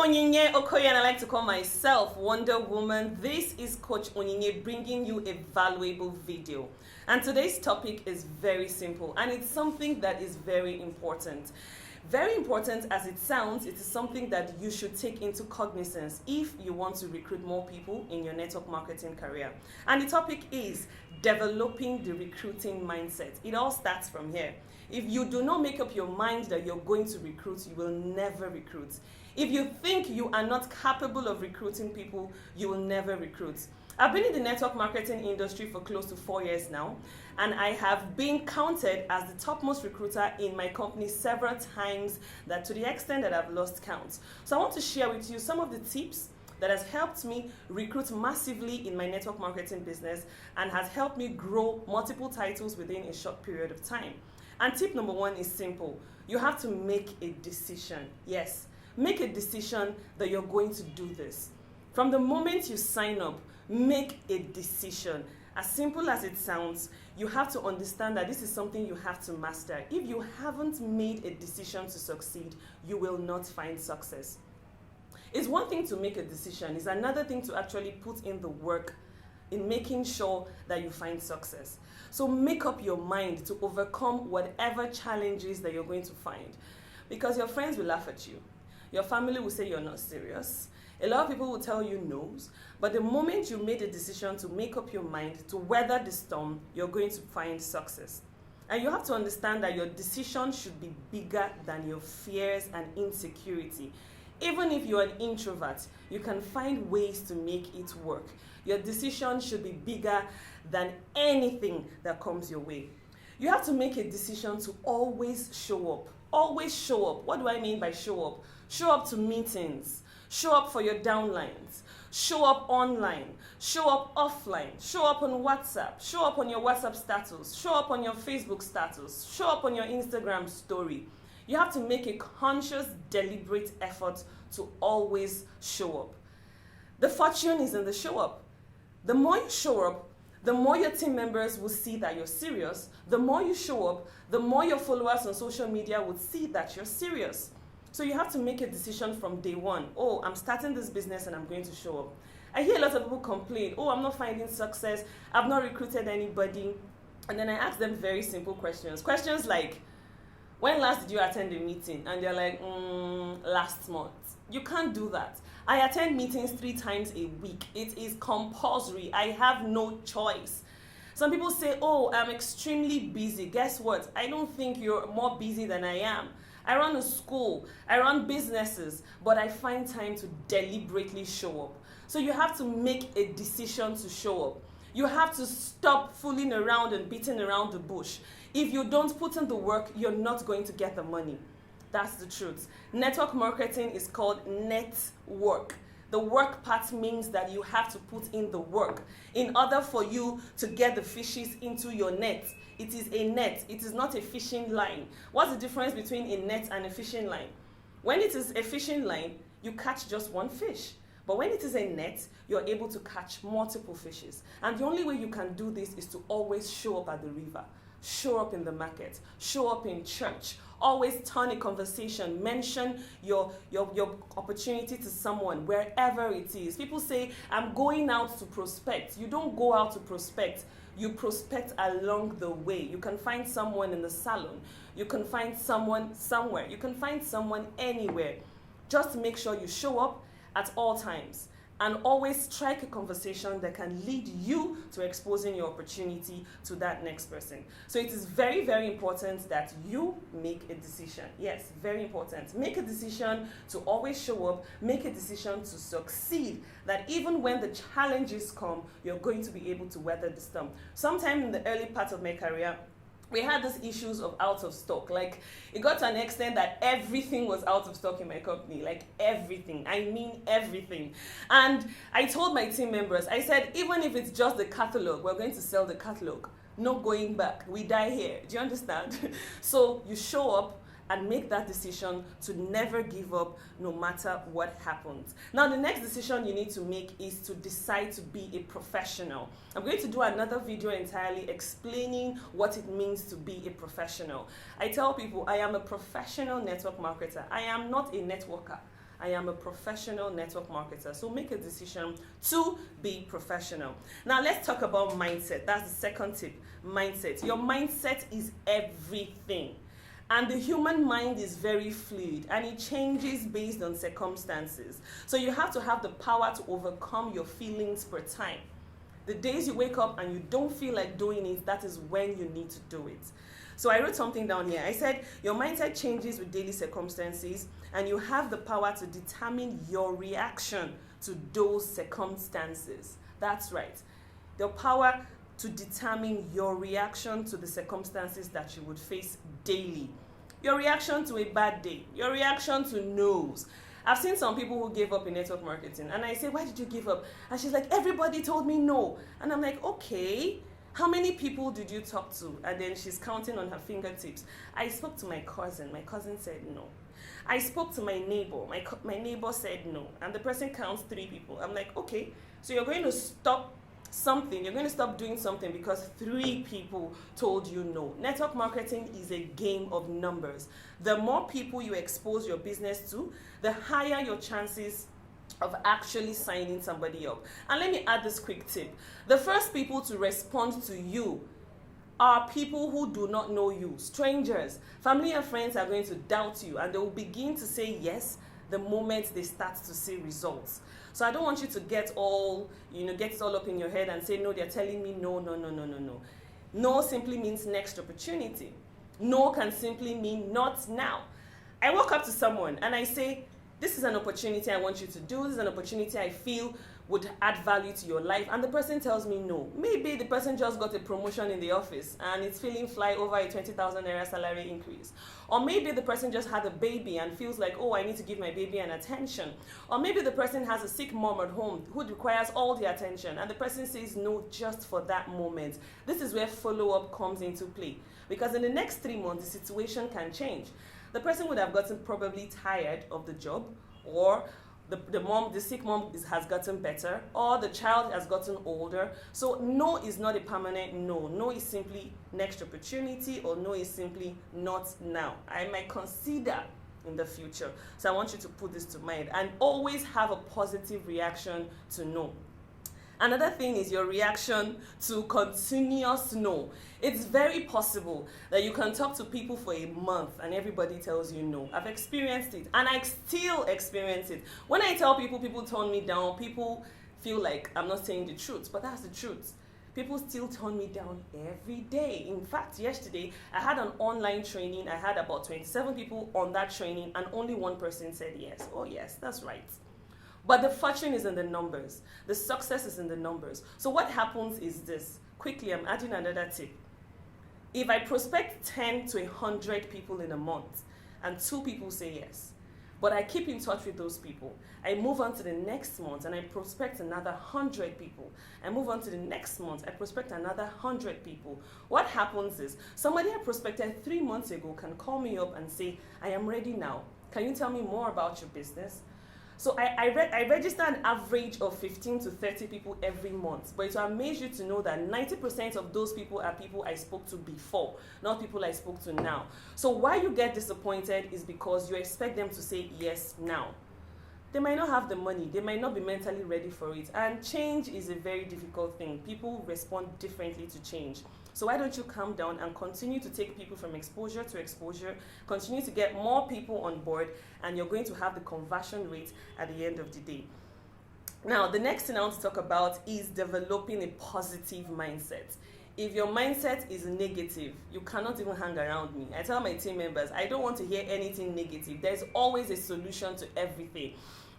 Onyinye Okoye, and I like to call myself Wonder Woman. This is Coach Onyinye bringing you a valuable video. And today's topic is very simple, and it's something that is very important. Very important as it sounds, it is something that you should take into cognizance if you want to recruit more people in your network marketing career. And the topic is developing the recruiting mindset. It all starts from here. If you do not make up your mind that you're going to recruit, you will never recruit. If you think you are not capable of recruiting people, you will never recruit. I've been in the network marketing industry for close to 4 years now, and I have been counted as the topmost recruiter in my company several times, that to the extent that I've lost count. So I want to share with you some of the tips that has helped me recruit massively in my network marketing business and has helped me grow multiple titles within a short period of time. And tip number one is simple. You have to make a decision. Yes, make a decision that you're going to do this. From the moment you sign up, make a decision. As simple as it sounds, you have to understand that this is something you have to master. If you haven't made a decision to succeed, you will not find success. It's one thing to make a decision, it's another thing to actually put in the work in making sure that you find success. So make up your mind to overcome whatever challenges that you're going to find, because your friends will laugh at you. Your family will say you're not serious. A lot of people will tell you no's, but the moment you made a decision to make up your mind to weather the storm, you're going to find success. And you have to understand that your decision should be bigger than your fears and insecurity. Even if you're an introvert, you can find ways to make it work. Your decision should be bigger than anything that comes your way. You have to make a decision to always show up. Always show up. What do I mean by show up? Show up to meetings. Show up for your downlines. Show up online. Show up offline. Show up on WhatsApp. Show up on your WhatsApp status. Show up on your Facebook status. Show up on your Instagram story. You have to make a conscious, deliberate effort to always show up. The fortune is in the show up. The more you show up, the more your team members will see that you're serious. The more you show up, the more your followers on social media would see that you're serious. So you have to make a decision from day one. Oh, I'm starting this business and I'm going to show up. I hear a lot of people complain, oh, I'm not finding success, I've not recruited anybody. And then I ask them very simple questions. Questions like, when last did you attend a meeting? And they're like, last month. You can't do that. I attend meetings 3 times a week. It is compulsory. I have no choice. Some people say, oh, I'm extremely busy. Guess what? I don't think you're more busy than I am. I run a school, I run businesses, but I find time to deliberately show up. So you have to make a decision to show up. You have to stop fooling around and beating around the bush. If you don't put in the work, you're not going to get the money. That's the truth. Network marketing is called network. The work part means that you have to put in the work in order for you to get the fishes into your net. It is a net. It is not a fishing line. What's the difference between a net and a fishing line? When it is a fishing line, you catch just one fish. But when it is a net, you're able to catch multiple fishes. And the only way you can do this is to always show up at the river, show up in the market, show up in church. Always turn a conversation, mention your opportunity to someone, wherever it is. People say, I'm going out to prospect. You don't go out to prospect. You prospect along the way. You can find someone in the salon. You can find someone somewhere. You can find someone anywhere. Just make sure you show up at all times and always strike a conversation that can lead you to exposing your opportunity to that next person. So it is very, very important that you make a decision. Yes, very important. Make a decision to always show up. Make a decision to succeed, that even when the challenges come, you're going to be able to weather the storm. Sometime in the early part of my career, we had these issues of out of stock. Like, it got to an extent that everything was out of stock in my company. Like, everything. I mean everything. And I told my team members, I said, even if it's just the catalog, we're going to sell the catalog. No going back. We die here. Do you understand? So you show up and make that decision to never give up no matter what happens. Now, the next decision you need to make is to decide to be a professional. I'm going to do another video entirely explaining what it means to be a professional. I tell people I am a professional network marketer. I am not a networker. I am a professional network marketer. So make a decision to be professional. Now let's talk about mindset. That's the second tip, mindset. Your mindset is everything. And the human mind is very fluid and it changes based on circumstances. So you have to have the power to overcome your feelings per time. The days you wake up and you don't feel like doing it, that is when you need to do it. So I wrote something down here. I said, your mindset changes with daily circumstances and you have the power to determine your reaction to those circumstances. That's right. The power to determine your reaction to the circumstances that you would face daily. Your reaction to a bad day, your reaction to no's. I've seen some people who gave up in network marketing and I say, why did you give up? And she's like, everybody told me no. And I'm like, okay, how many people did you talk to? And then she's counting on her fingertips. I spoke to my cousin said no. I spoke to my neighbor, my neighbor said no. And the person counts 3 people. I'm like, okay, so you're going to stop something, you're going to stop doing something because 3 people told you no. Network marketing is a game of numbers. The more people you expose your business to, the higher your chances of actually signing somebody up. And let me add this quick tip. The first people to respond to you are people who do not know you. Strangers, family and friends are going to doubt you and they will begin to say yes the moment they start to see results. So I don't want you to get all up in your head and say, no, they're telling me no. No simply means next opportunity. No can simply mean not now. I walk up to someone and I say, this is an opportunity I want you to do. This is an opportunity I feel would add value to your life. And the person tells me no. Maybe the person just got a promotion in the office and it's feeling fly over a 20,000 naira salary increase. Or maybe the person just had a baby and feels like, oh, I need to give my baby an attention. Or maybe the person has a sick mom at home who requires all the attention and the person says no just for that moment. This is where follow-up comes into play. Because in the next 3 months, the situation can change. The person would have gotten probably tired of the job, or the sick mom has gotten better, or the child has gotten older. So no is not a permanent no. No is simply next opportunity, or no is simply not now. I might consider in the future. So I want you to put this to mind and always have a positive reaction to no. Another thing is your reaction to continuous no. It's very possible that you can talk to people for a month and everybody tells you no. I've experienced it and I still experience it. When I tell people, people turn me down, people feel like I'm not saying the truth, but that's the truth. People still turn me down every day. In fact, yesterday, I had an online training. I had about 27 people on that training and only 1 person said yes. Oh yes, that's right. But the fortune is in the numbers. The success is in the numbers. So what happens is this. Quickly, I'm adding another tip. If I prospect 10 to 100 people in a month and 2 people say yes, but I keep in touch with those people, I move on to the next month and I prospect another 100 people. I move on to the next month, I prospect another 100 people. What happens is somebody I prospected 3 months ago can call me up and say, I am ready now. Can you tell me more about your business? So I register an average of 15 to 30 people every month, but it will amaze you to know that 90% of those people are people I spoke to before, not people I spoke to now. So why you get disappointed is because you expect them to say yes now. They might not have the money, they might not be mentally ready for it, and change is a very difficult thing. People respond differently to change. So why don't you calm down and continue to take people from exposure to exposure, continue to get more people on board, and you're going to have the conversion rate at the end of the day. Now, the next thing I want to talk about is developing a positive mindset. If your mindset is negative, you cannot even hang around me. I tell my team members, I don't want to hear anything negative. There's always a solution to everything.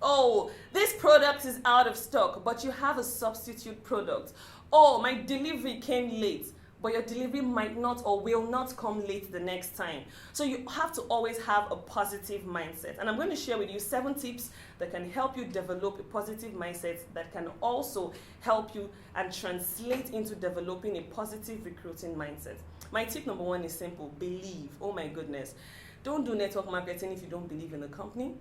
Oh, this product is out of stock, but you have a substitute product. Oh, my delivery came late, but your delivery might not or will not come late the next time. So you have to always have a positive mindset. And I'm going to share with you 7 tips that can help you develop a positive mindset that can also help you and translate into developing a positive recruiting mindset. My tip number 1 is simple: believe. Oh my goodness. Don't do network marketing if you don't believe in the company.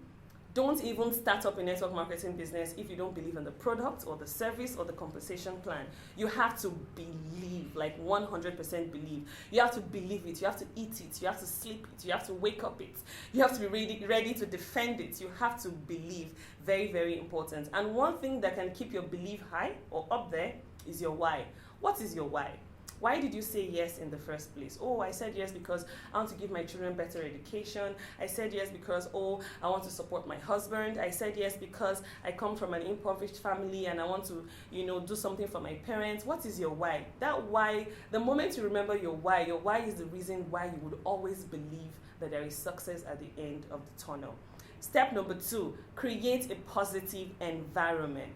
Don't even start up a network marketing business if you don't believe in the product or the service or the compensation plan. You have to believe, like 100% believe. You have to believe it. You have to eat it. You have to sleep it. You have to wake up it. You have to be ready to defend it. You have to believe. Very, very important. And one thing that can keep your belief high or up there is your why. What is your why? Why did you say yes in the first place? Oh, I said yes because I want to give my children better education. I said yes because, oh, I want to support my husband. I said yes because I come from an impoverished family and I want to, do something for my parents. What is your why? That why, the moment you remember your why is the reason why you would always believe that there is success at the end of the tunnel. Step number 2, create a positive environment.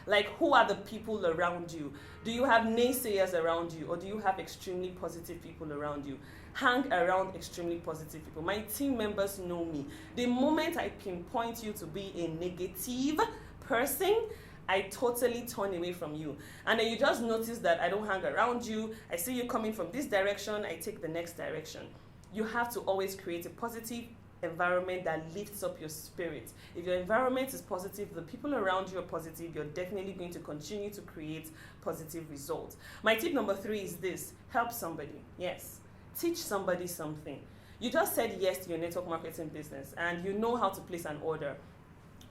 Like, who are the people around you? Do you have naysayers around you, or do you have extremely positive people around you? Hang around extremely positive people. My team members know me. The moment I pinpoint you to be a negative person, I totally turn away from you. And then you just notice that I don't hang around you. I see you coming from this direction, I take the next direction. You have to always create a positive environment that lifts up your spirit. If your environment is positive, the people around you are positive, you're definitely going to continue to create positive results. My tip number 3 is this: help somebody. Yes, teach somebody something. You just said yes to your network marketing business and you know how to place an order,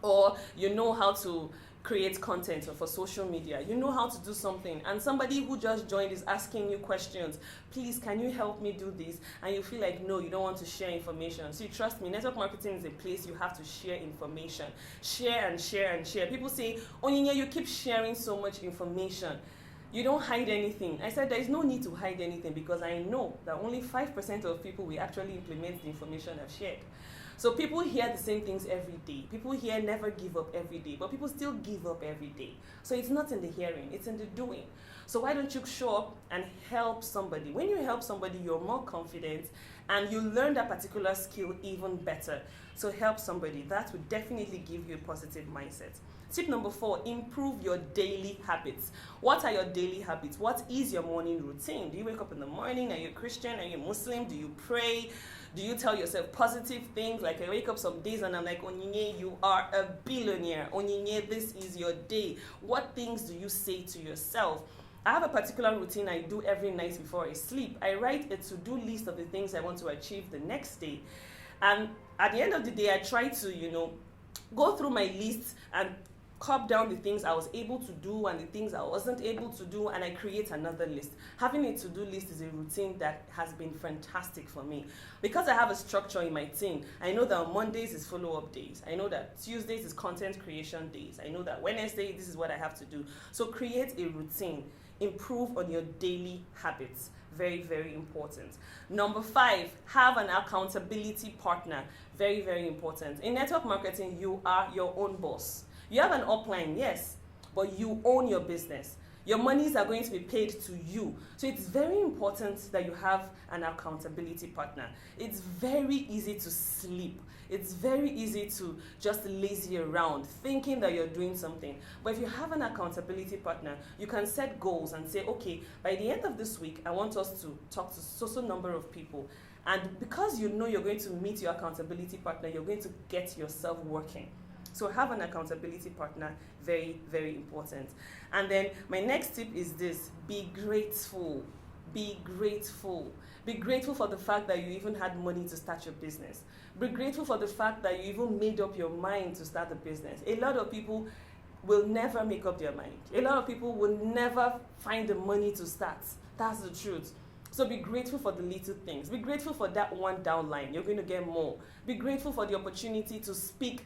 or you know how to create content for social media, you know how to do something, and somebody who just joined is asking you questions. Please, can you help me do this? And you feel like, no, you don't want to share information. So trust me, network marketing is a place you have to share information. Share and share and share. People say, Onyinye, you keep sharing so much information. You don't hide anything. I said there is no need to hide anything because I know that only 5% of people will actually implement the information I've shared. So people hear the same things every day. People hear never give up every day, but people still give up every day. So it's not in the hearing, it's in the doing. So why don't you show up and help somebody? When you help somebody, you're more confident and you learn that particular skill even better. So help somebody. That would definitely give you a positive mindset. Tip number 4, improve your daily habits. What are your daily habits? What is your morning routine? Do you wake up in the morning? Are you a Christian? Are you a Muslim? Do you pray? Do you tell yourself positive things? Like, I wake up some days and I'm like, Onyinye, you are a billionaire. Onyinye, this is your day. What things do you say to yourself? I have a particular routine I do every night before I sleep. I write a to-do list of the things I want to achieve the next day. And at the end of the day, I try to, go through my list and cut down the things I was able to do and the things I wasn't able to do, and I create another list. Having a to-do list is a routine that has been fantastic for me. Because I have a structure in my team, I know that on Mondays is follow-up days. I know that Tuesdays is content creation days. I know that Wednesday, this is what I have to do. So create a routine. Improve on your daily habits. Very, very important. Number 5, have an accountability partner. Very, very important. In network marketing, you are your own boss. You have an upline, yes, but you own your business. Your monies are going to be paid to you. So it's very important that you have an accountability partner. It's very easy to sleep. It's very easy to just lazy around thinking that you're doing something. But if you have an accountability partner, you can set goals and say, okay, by the end of this week, I want us to talk to so number of people. And because you know you're going to meet your accountability partner, you're going to get yourself working. So have an accountability partner, very, very important. And then my next tip is this: be grateful. Be grateful. Be grateful for the fact that you even had money to start your business. Be grateful for the fact that you even made up your mind to start the business. A lot of people will never make up their mind. A lot of people will never find the money to start. That's the truth. So be grateful for the little things. Be grateful for that one downline. You're going to get more. Be grateful for the opportunity to speak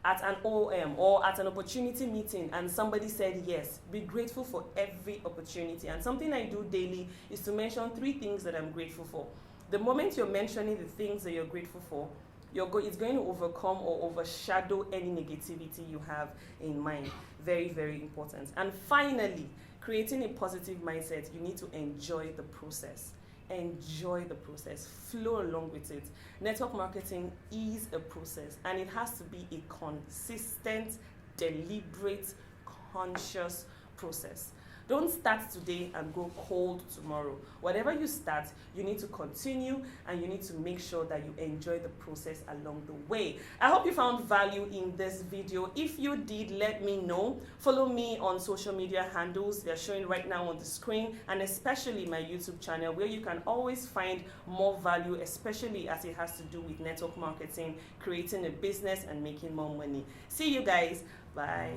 at an OM or at an opportunity meeting and somebody said yes. Be grateful for every opportunity. And something I do daily is to mention 3 things that I'm grateful for. The moment you're mentioning the things that you're grateful for, it's going to overcome or overshadow any negativity you have in mind. Very, very important. And finally, creating a positive mindset, you need to enjoy the process. Enjoy the process, flow along with it. Network marketing is a process, and it has to be a consistent, deliberate, conscious process. Don't start today and go cold tomorrow. Whatever you start, you need to continue, and you need to make sure that you enjoy the process along the way. I hope you found value in this video. If you did, let me know. Follow me on social media handles. They're showing right now on the screen, and especially my YouTube channel, where you can always find more value, especially as it has to do with network marketing, creating a business, and making more money. See you guys. Bye.